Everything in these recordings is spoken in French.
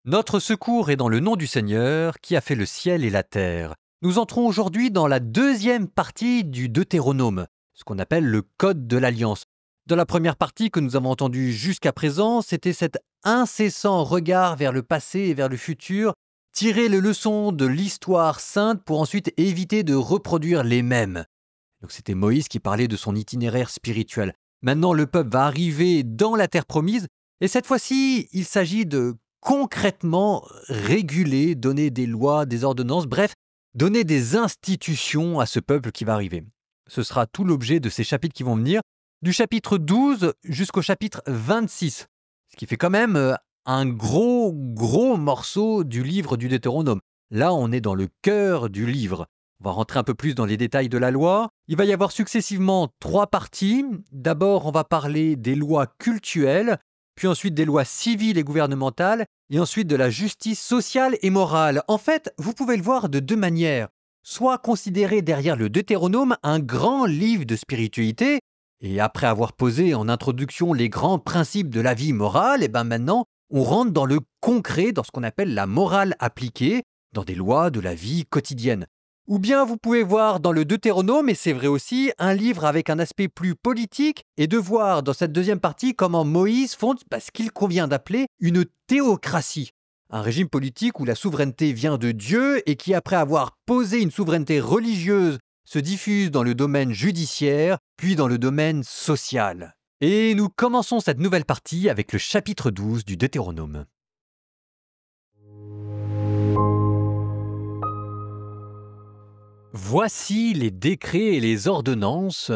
Notre secours est dans le nom du Seigneur qui a fait le ciel et la terre. Nous entrons aujourd'hui dans la deuxième partie du Deutéronome, ce qu'on appelle le Code de l'Alliance. Dans la première partie que nous avons entendue jusqu'à présent, c'était cet incessant regard vers le passé et vers le futur, tirer les leçons de l'histoire sainte pour ensuite éviter de reproduire les mêmes. Donc c'était Moïse qui parlait de son itinéraire spirituel. Maintenant, le peuple va arriver dans la terre promise, et cette fois-ci, il s'agit de concrètement réguler, donner des lois, des ordonnances, bref, donner des institutions à ce peuple qui va arriver. Ce sera tout l'objet de ces chapitres qui vont venir, du chapitre 12 jusqu'au chapitre 26, ce qui fait quand même un gros morceau du livre du Deutéronome. Là, on est dans le cœur du livre. On va rentrer un peu plus dans les détails de la loi. Il va y avoir successivement 3 parties. D'abord, on va parler des lois cultuelles, puis ensuite des lois civiles et gouvernementales, et ensuite de la justice sociale et morale. En fait, vous pouvez le voir de 2 manières. Soit considérer derrière le Deutéronome un grand livre de spiritualité, et après avoir posé en introduction les grands principes de la vie morale, et maintenant, on rentre dans le concret, dans ce qu'on appelle la morale appliquée, dans des lois de la vie quotidienne. Ou bien vous pouvez voir dans le Deutéronome, et c'est vrai aussi, un livre avec un aspect plus politique, et de voir dans cette deuxième partie comment Moïse fonde ce qu'il convient d'appeler une théocratie. Un régime politique où la souveraineté vient de Dieu et qui, après avoir posé une souveraineté religieuse, se diffuse dans le domaine judiciaire, puis dans le domaine social. Et nous commençons cette nouvelle partie avec le chapitre 12 du Deutéronome. Voici les décrets et les ordonnances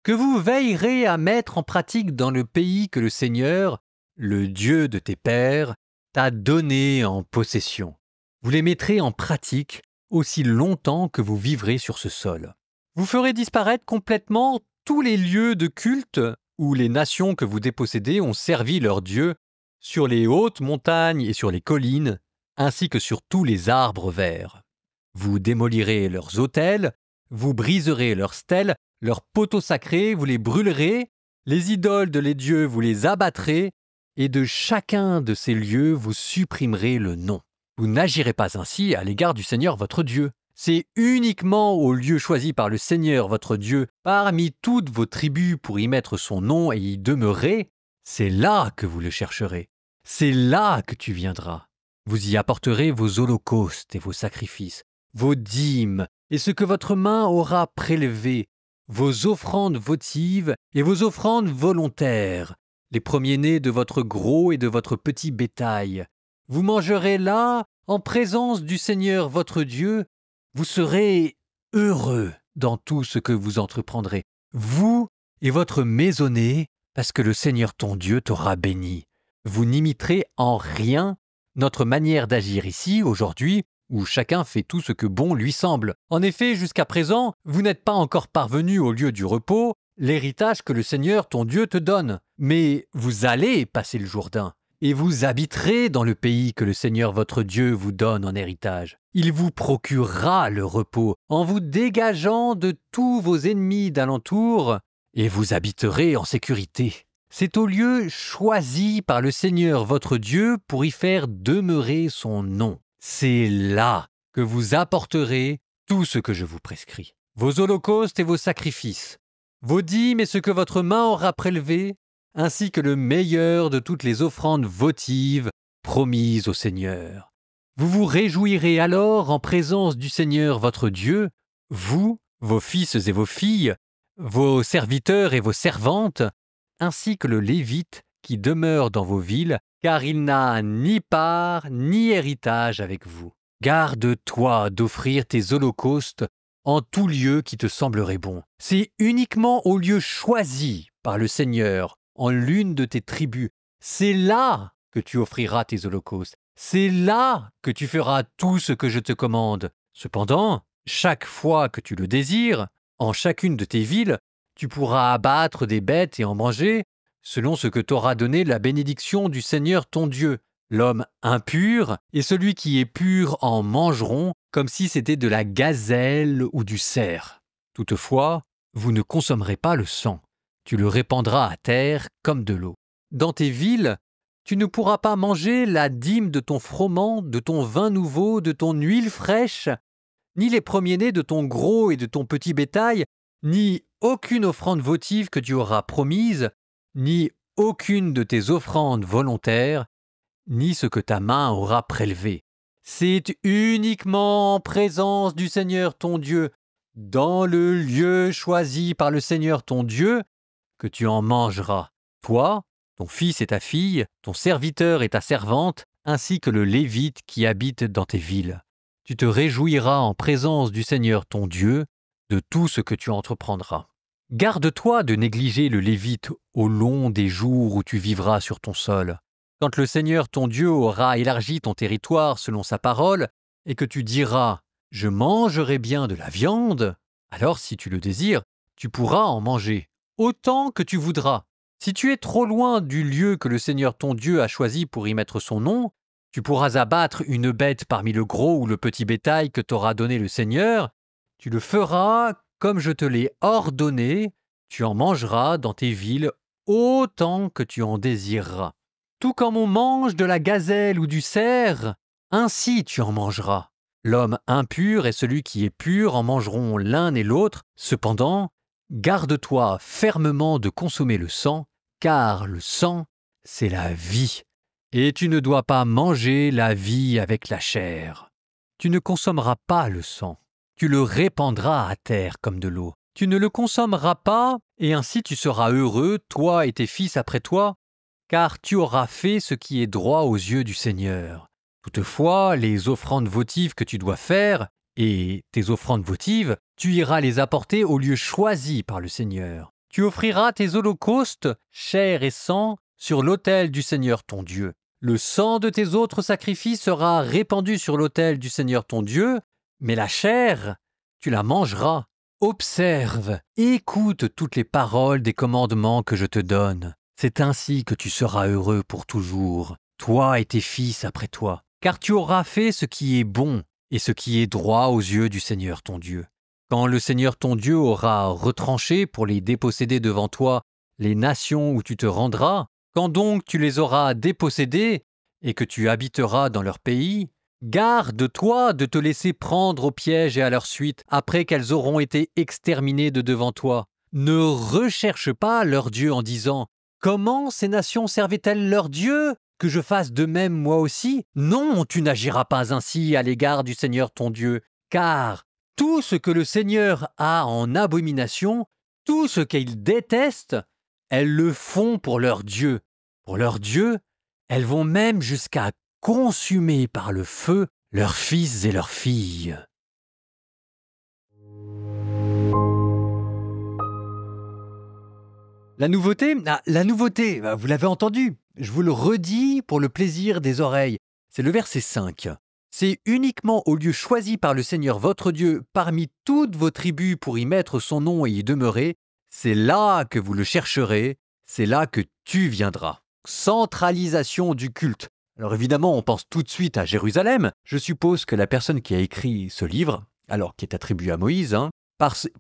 que vous veillerez à mettre en pratique dans le pays que le Seigneur, le Dieu de tes pères, t'a donné en possession. Vous les mettrez en pratique aussi longtemps que vous vivrez sur ce sol. Vous ferez disparaître complètement tous les lieux de culte où les nations que vous dépossédez ont servi leur Dieu, sur les hautes montagnes et sur les collines, ainsi que sur tous les arbres verts. Vous démolirez leurs autels, vous briserez leurs stèles, leurs poteaux sacrés, vous les brûlerez, les idoles de les dieux, vous les abattrez, et de chacun de ces lieux, vous supprimerez le nom. Vous n'agirez pas ainsi à l'égard du Seigneur votre Dieu. C'est uniquement au lieu choisi par le Seigneur votre Dieu, parmi toutes vos tribus pour y mettre son nom et y demeurer, c'est là que vous le chercherez. C'est là que tu viendras. Vous y apporterez vos holocaustes et vos sacrifices, vos dîmes et ce que votre main aura prélevé, vos offrandes votives et vos offrandes volontaires, les premiers-nés de votre gros et de votre petit bétail. Vous mangerez là, en présence du Seigneur votre Dieu, vous serez heureux dans tout ce que vous entreprendrez, vous et votre maisonnée, parce que le Seigneur ton Dieu t'aura béni. Vous n'imiterez en rien notre manière d'agir ici, aujourd'hui, où chacun fait tout ce que bon lui semble. En effet, jusqu'à présent, vous n'êtes pas encore parvenu au lieu du repos, l'héritage que le Seigneur ton Dieu te donne. Mais vous allez passer le Jourdain, et vous habiterez dans le pays que le Seigneur votre Dieu vous donne en héritage. Il vous procurera le repos en vous dégageant de tous vos ennemis d'alentour, et vous habiterez en sécurité. C'est au lieu choisi par le Seigneur votre Dieu pour y faire demeurer son nom. C'est là que vous apporterez tout ce que je vous prescris. Vos holocaustes et vos sacrifices, vos dîmes et ce que votre main aura prélevé, ainsi que le meilleur de toutes les offrandes votives promises au Seigneur. Vous vous réjouirez alors en présence du Seigneur votre Dieu, vous, vos fils et vos filles, vos serviteurs et vos servantes, ainsi que le Lévite qui demeure dans vos villes, car il n'a ni part ni héritage avec vous. Garde-toi d'offrir tes holocaustes en tout lieu qui te semblerait bon. C'est uniquement au lieu choisi par le Seigneur, en l'une de tes tribus. C'est là que tu offriras tes holocaustes. C'est là que tu feras tout ce que je te commande. Cependant, chaque fois que tu le désires, en chacune de tes villes, tu pourras abattre des bêtes et en manger, selon ce que t'aura donné la bénédiction du Seigneur ton Dieu. L'homme impur et celui qui est pur en mangeront, comme si c'était de la gazelle ou du cerf. Toutefois, vous ne consommerez pas le sang. Tu le répandras à terre comme de l'eau. Dans tes villes, Tu ne pourras pas manger la dîme de ton froment, de ton vin nouveau, de ton huile fraîche, ni les premiers-nés de ton gros et de ton petit bétail, ni aucune offrande votive que tu auras promise, ni aucune de tes offrandes volontaires, ni ce que ta main aura prélevé. C'est uniquement en présence du Seigneur ton Dieu, dans le lieu choisi par le Seigneur ton Dieu, que tu en mangeras, toi, ton fils et ta fille, ton serviteur et ta servante, ainsi que le Lévite qui habite dans tes villes. Tu te réjouiras en présence du Seigneur ton Dieu de tout ce que tu entreprendras. Garde-toi de négliger le Lévite au long des jours où tu vivras sur ton sol. Quand le Seigneur ton Dieu aura élargi ton territoire selon sa parole, et que tu diras « Je mangerai bien de la viande », alors si tu le désires, tu pourras en manger, autant que tu voudras. Si tu es trop loin du lieu que le Seigneur ton Dieu a choisi pour y mettre son nom, tu pourras abattre une bête parmi le gros ou le petit bétail que t'aura donné le Seigneur, tu le feras comme je te l'ai ordonné, tu en mangeras dans tes villes autant que tu en désireras. Tout comme on mange de la gazelle ou du cerf, ainsi tu en mangeras. L'homme impur et celui qui est pur en mangeront l'un et l'autre. Cependant, garde-toi fermement de consommer le sang, car le sang, c'est la vie. Et tu ne dois pas manger la vie avec la chair. Tu ne consommeras pas le sang. Tu le répandras à terre comme de l'eau. Tu ne le consommeras pas, et ainsi tu seras heureux, toi et tes fils après toi, car tu auras fait ce qui est droit aux yeux du Seigneur. Toutefois, les offrandes votives que tu dois faire, et tes offrandes votives, tu iras les apporter au lieu choisi par le Seigneur. Tu offriras tes holocaustes, chair et sang, sur l'autel du Seigneur ton Dieu. Le sang de tes autres sacrifices sera répandu sur l'autel du Seigneur ton Dieu, mais la chair, tu la mangeras. Observe, écoute toutes les paroles des commandements que je te donne. C'est ainsi que tu seras heureux pour toujours, toi et tes fils après toi, car tu auras fait ce qui est bon et ce qui est droit aux yeux du Seigneur ton Dieu. Quand le Seigneur ton Dieu aura retranché pour les déposséder devant toi les nations où tu te rendras, quand donc tu les auras dépossédées et que tu habiteras dans leur pays, garde-toi de te laisser prendre au piège et à leur suite après qu'elles auront été exterminées de devant toi. Ne recherche pas leur Dieu en disant « Comment ces nations servaient-elles leur Dieu ? Que je fasse de même moi aussi ?» Non, tu n'agiras pas ainsi à l'égard du Seigneur ton Dieu, car tout ce que le Seigneur a en abomination, tout ce qu'il déteste, elles le font pour leur Dieu. Pour leur Dieu, elles vont même jusqu'à consumer par le feu leurs fils et leurs filles. La nouveauté, vous l'avez entendu, je vous le redis pour le plaisir des oreilles, c'est le verset 5. C'est uniquement au lieu choisi par le Seigneur votre Dieu parmi toutes vos tribus pour y mettre son nom et y demeurer, c'est là que vous le chercherez, c'est là que tu viendras. Centralisation du culte. Alors évidemment, on pense tout de suite à Jérusalem. Je suppose que la personne qui a écrit ce livre, alors qui est attribué à Moïse,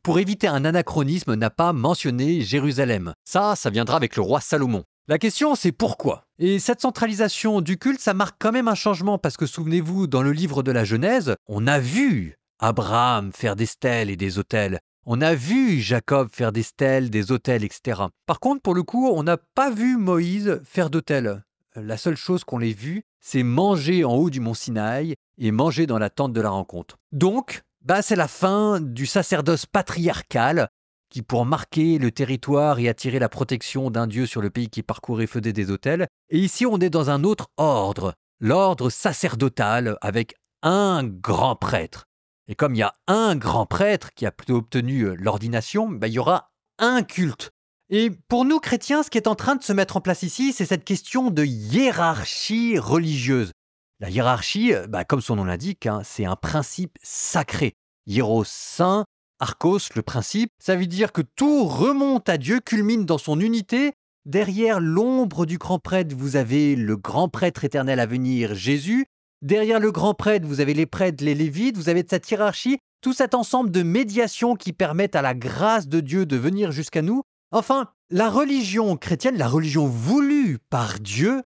pour éviter un anachronisme, n'a pas mentionné Jérusalem. Ça viendra avec le roi Salomon. La question, c'est pourquoi ? Et cette centralisation du culte, ça marque quand même un changement, parce que souvenez-vous, dans le livre de la Genèse, on a vu Abraham faire des stèles et des autels. On a vu Jacob faire des stèles, des autels, etc. Par contre, pour le coup, on n'a pas vu Moïse faire d'autels. La seule chose qu'on ait vue, c'est manger en haut du mont Sinaï et manger dans la tente de la rencontre. Donc, c'est la fin du sacerdoce patriarcal qui, pour marquer le territoire et attirer la protection d'un Dieu sur le pays qui parcourait et faisait des autels. Et ici, on est dans un autre ordre, l'ordre sacerdotal avec un grand prêtre. Et comme il y a un grand prêtre qui a obtenu l'ordination, il y aura un culte. Et pour nous chrétiens, ce qui est en train de se mettre en place ici, c'est cette question de hiérarchie religieuse. La hiérarchie, comme son nom l'indique, c'est un principe sacré. Hiéros, saint, archos, le principe, ça veut dire que tout remonte à Dieu, culmine dans son unité. Derrière l'ombre du grand prêtre, vous avez le grand prêtre éternel à venir, Jésus. Derrière le grand prêtre, vous avez les prêtres, les lévites, vous avez cette hiérarchie, tout cet ensemble de médiations qui permettent à la grâce de Dieu de venir jusqu'à nous. Enfin, la religion chrétienne, la religion voulue par Dieu,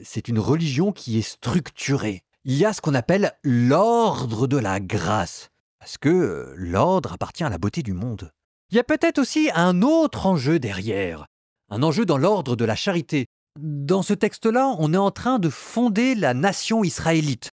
C'est une religion qui est structurée. Il y a ce qu'on appelle l'ordre de la grâce, parce que l'ordre appartient à la beauté du monde. Il y a peut-être aussi un autre enjeu derrière, un enjeu dans l'ordre de la charité. Dans ce texte-là, on est en train de fonder la nation israélite,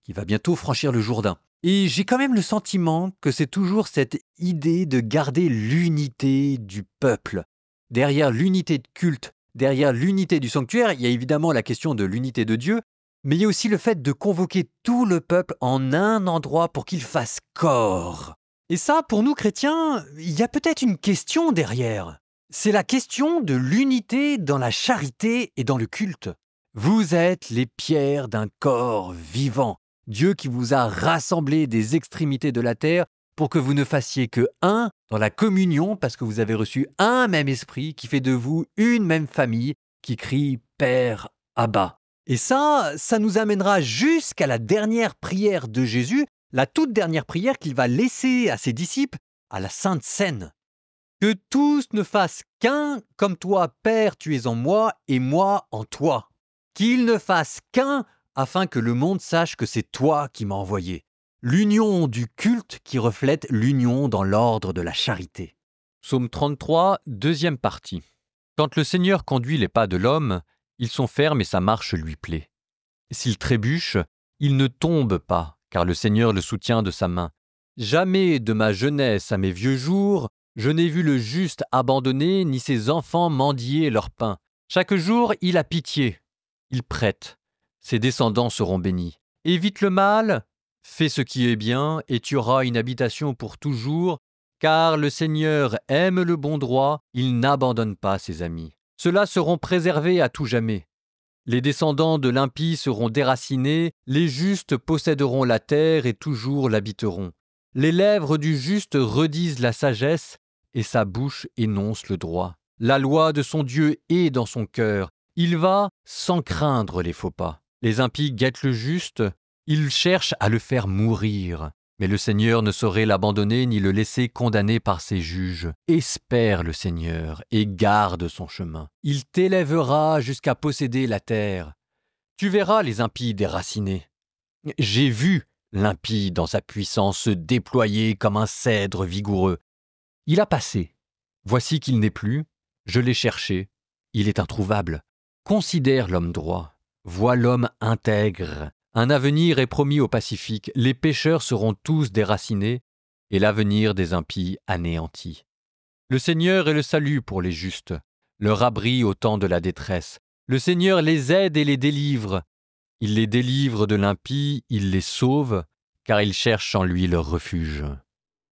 qui va bientôt franchir le Jourdain. Et j'ai quand même le sentiment que c'est toujours cette idée de garder l'unité du peuple. Derrière l'unité de culte, derrière l'unité du sanctuaire, il y a évidemment la question de l'unité de Dieu, mais il y a aussi le fait de convoquer tout le peuple en un endroit pour qu'il fasse corps. Et ça, pour nous chrétiens, il y a peut-être une question derrière. C'est la question de l'unité dans la charité et dans le culte. Vous êtes les pierres d'un corps vivant. Dieu qui vous a rassemblés des extrémités de la terre pour que vous ne fassiez que un dans la communion parce que vous avez reçu un même esprit qui fait de vous une même famille qui crie Père, Abba. Et ça nous amènera jusqu'à la dernière prière de Jésus, la toute dernière prière qu'il va laisser à ses disciples à la Sainte Seine. Que tous ne fassent qu'un, comme toi, Père, tu es en moi et moi en toi. Qu'ils ne fassent qu'un, afin que le monde sache que c'est toi qui m'as envoyé. L'union du culte qui reflète l'union dans l'ordre de la charité. Psaume 33, deuxième partie. Quand le Seigneur conduit les pas de l'homme, ils sont fermes et sa marche lui plaît. S'il trébuche, il ne tombe pas, car le Seigneur le soutient de sa main. Jamais de ma jeunesse à mes vieux jours, je n'ai vu le juste abandonné, ni ses enfants mendier leur pain. Chaque jour, il a pitié, il prête. Ses descendants seront bénis. Évite le mal, fais ce qui est bien, et tu auras une habitation pour toujours, car le Seigneur aime le bon droit, il n'abandonne pas ses amis. Ceux-là seront préservés à tout jamais. Les descendants de l'impie seront déracinés, les justes posséderont la terre et toujours l'habiteront. Les lèvres du juste redisent la sagesse, et sa bouche énonce le droit. La loi de son Dieu est dans son cœur, il va sans craindre les faux pas. Les impies guettent le juste, ils cherchent à le faire mourir. Mais le Seigneur ne saurait l'abandonner ni le laisser condamner par ses juges. Espère le Seigneur et garde son chemin. Il t'élèvera jusqu'à posséder la terre. Tu verras les impies déracinés. J'ai vu l'impie dans sa puissance se déployer comme un cèdre vigoureux. Il a passé. Voici qu'il n'est plus. Je l'ai cherché. Il est introuvable. Considère l'homme droit. Vois l'homme intègre. Un avenir est promis au Pacifique. Les pécheurs seront tous déracinés et l'avenir des impies anéanti. Le Seigneur est le salut pour les justes, leur abri au temps de la détresse. Le Seigneur les aide et les délivre. Il les délivre de l'impie, il les sauve, car ils cherchent en lui leur refuge.